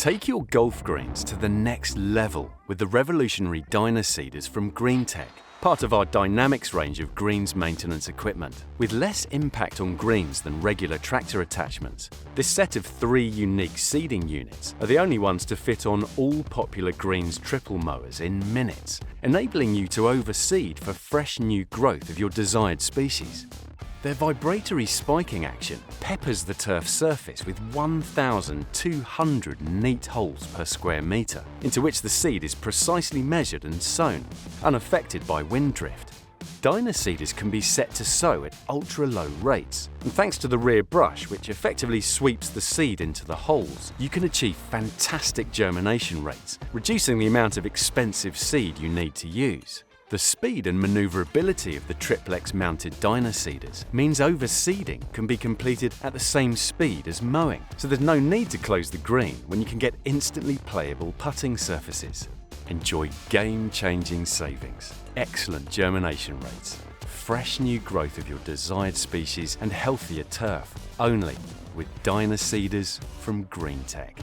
Take your golf greens to the next level with the revolutionary Dyna Seeders from GreenTek, part of our Dynamics range of greens maintenance equipment. With less impact on greens than regular tractor attachments, this set of 3 unique seeding units are the only ones to fit on all popular greens triple mowers in minutes, enabling you to overseed for fresh new growth of your desired species. Their vibratory spiking action peppers the turf surface with 1,200 neat holes per square metre, into which the seed is precisely measured and sown, unaffected by wind drift. Dyna Seeders can be set to sow at ultra-low rates, and thanks to the rear brush, which effectively sweeps the seed into the holes, you can achieve fantastic germination rates, reducing the amount of expensive seed you need to use. The speed and manoeuvrability of the triplex-mounted Dyna Seeders means overseeding can be completed at the same speed as mowing, so there's no need to close the green when you can get instantly playable putting surfaces. Enjoy game-changing savings, excellent germination rates, fresh new growth of your desired species and healthier turf, only with Dyna Seeders from GreenTek.